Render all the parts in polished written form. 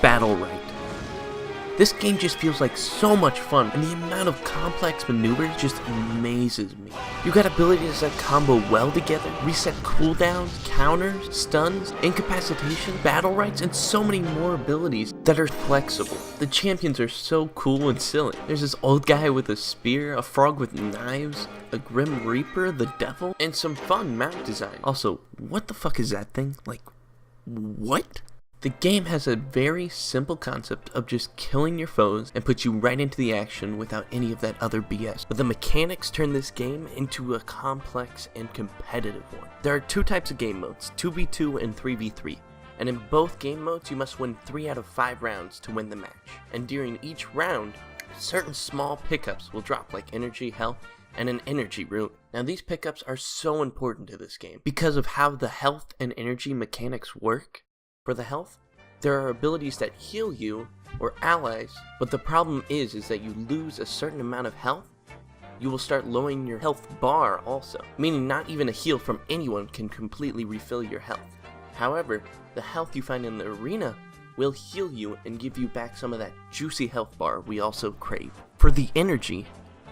Battlerite. This game just feels like so much fun, and the amount of complex maneuvers just amazes me. You got abilities that combo well together, reset cooldowns, counters, stuns, incapacitation, Battlerites, and so many more abilities that are flexible. The champions are so cool and silly. There's this old guy with a spear, a frog with knives, a grim reaper, the devil, and some fun mount design. Also, what the fuck is that thing? Like, what? The game has a very simple concept of just killing your foes and puts you right into the action without any of that other BS. But the mechanics turn this game into a complex and competitive one. There are two types of game modes, 2v2 and 3v3. And in both game modes, you must win 3 out of 5 rounds to win the match. And during each round, certain small pickups will drop like energy, health, and an energy rune. Now these pickups are so important to this game because of how the health and energy mechanics work. For the health, there are abilities that heal you or allies, but the problem is that you lose a certain amount of health, you will start lowering your health bar also, meaning not even a heal from anyone can completely refill your health. However, the health you find in the arena will heal you and give you back some of that juicy health bar we also crave. For the energy,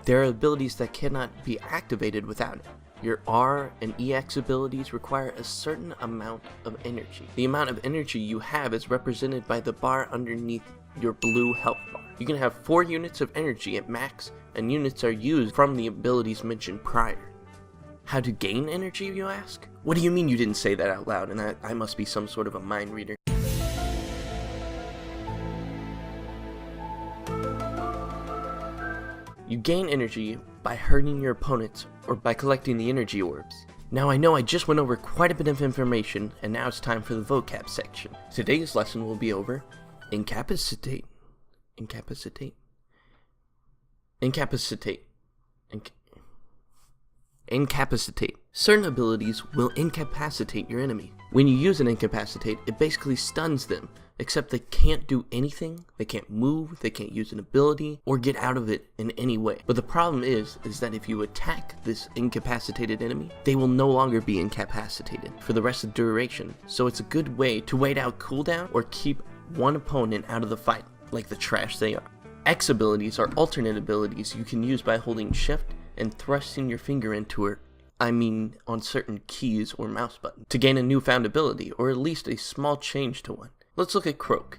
there are abilities that cannot be activated without it. Your R and EX abilities require a certain amount of energy. The amount of energy you have is represented by the bar underneath your blue health bar. You can have 4 units of energy at max, and units are used from the abilities mentioned prior. How to gain energy, you ask? What do you mean you didn't say that out loud, and I must be some sort of a mind reader? You gain energy by hurting your opponents or by collecting the energy orbs. Now I know I just went over quite a bit of information, and now it's time for the vocab section. Today's lesson will be over incapacitate, incapacitate, incapacitate, incapacitate. Certain abilities will incapacitate your enemy. When you use an incapacitate, it basically stuns them, except they can't do anything, they can't move, they can't use an ability, or get out of it in any way. But the problem is that if you attack this incapacitated enemy, they will no longer be incapacitated for the rest of the duration, so it's a good way to wait out cooldown or keep one opponent out of the fight, like the trash they are. X abilities are alternate abilities you can use by holding shift and thrusting your finger into her, on certain keys or mouse buttons, to gain a newfound ability, or at least a small change to one. Let's look at Croak.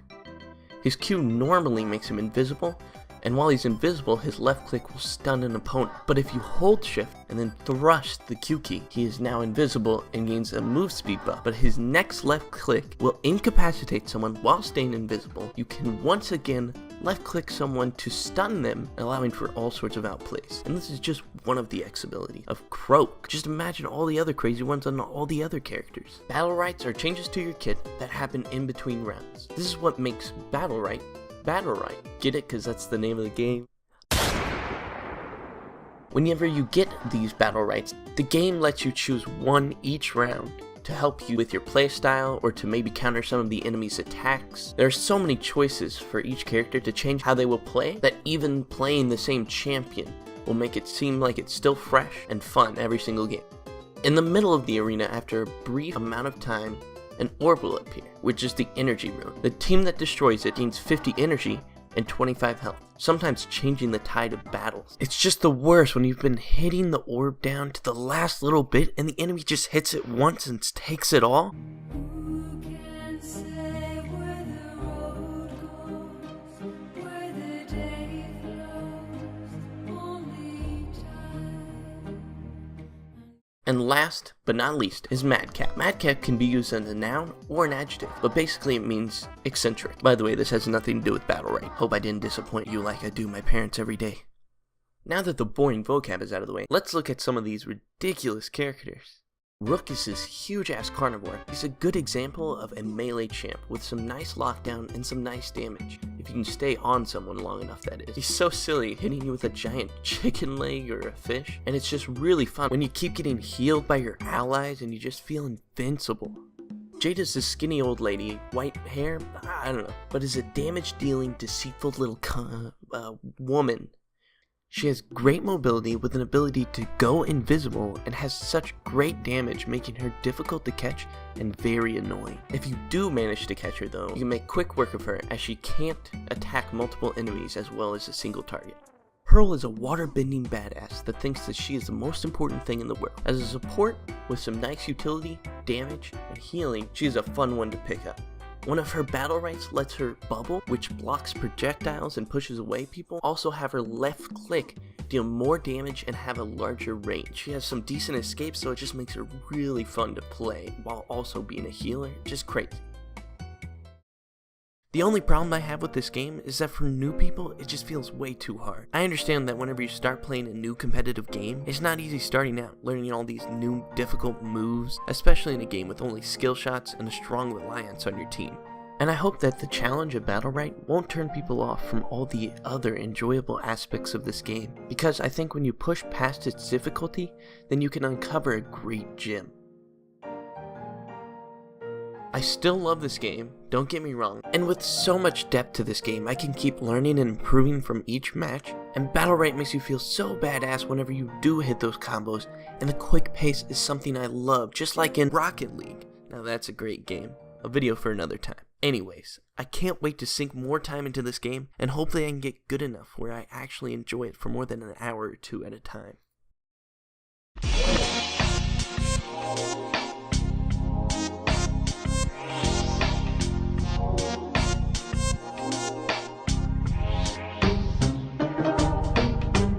His Q normally makes him invisible, and while he's invisible, his left click will stun an opponent. But if you hold shift and then thrust the Q key, he is now invisible and gains a move speed buff, but his next left click will incapacitate someone while staying invisible. You can once again left click someone to stun them, allowing for all sorts of outplays. And this is just one of the X ability of Croak. Just imagine all the other crazy ones on all the other characters. Battlerites are changes to your kit that happen in between rounds. This is what makes Battlerite Battlerite. Get it? Because that's the name of the game. Whenever you get these Battlerites, the game lets you choose one each round to help you with your playstyle or to maybe counter some of the enemy's attacks. There are so many choices for each character to change how they will play that even playing the same champion will make it seem like it's still fresh and fun every single game. In the middle of the arena, after a brief amount of time, an orb will appear, which is the energy rune. The team that destroys it gains 50 energy and 25 health, sometimes changing the tide of battles. It's just the worst when you've been hitting the orb down to the last little bit and the enemy just hits it once and takes it all. And last but not least is madcap. Madcap can be used as a noun or an adjective, but basically it means eccentric. By the way, this has nothing to do with Battlerite. Hope I didn't disappoint you like I do my parents every day. Now that the boring vocab is out of the way, let's look at some of these ridiculous characters. Rook is this huge-ass carnivore. He's a good example of a melee champ with some nice lockdown and some nice damage, if you can stay on someone long enough, that is. He's so silly, hitting you with a giant chicken leg or a fish, and it's just really fun when you keep getting healed by your allies and you just feel invincible. Jade is this skinny old lady, white hair, I don't know, but is a damage-dealing, deceitful little woman. She has great mobility with an ability to go invisible and has such great damage, making her difficult to catch and very annoying. If you do manage to catch her though, you can make quick work of her as she can't attack multiple enemies as well as a single target. Pearl is a water-bending badass that thinks that she is the most important thing in the world. As a support with some nice utility, damage, and healing, she is a fun one to pick up. One of her Battlerites lets her bubble, which blocks projectiles and pushes away people. Also have her left click deal more damage and have a larger range. She has some decent escapes, so it just makes her really fun to play while also being a healer. Just crazy. The only problem I have with this game is that for new people, it just feels way too hard. I understand that whenever you start playing a new competitive game, it's not easy starting out, learning all these new difficult moves, especially in a game with only skill shots and a strong reliance on your team. And I hope that the challenge of Battlerite won't turn people off from all the other enjoyable aspects of this game, because I think when you push past its difficulty, then you can uncover a great gem. I still love this game, don't get me wrong, and with so much depth to this game, I can keep learning and improving from each match, and Battlerite makes you feel so badass whenever you do hit those combos, and the quick pace is something I love, just like in Rocket League. Now that's a great game, a video for another time. Anyways, I can't wait to sink more time into this game, and hopefully I can get good enough where I actually enjoy it for more than an hour or two at a time.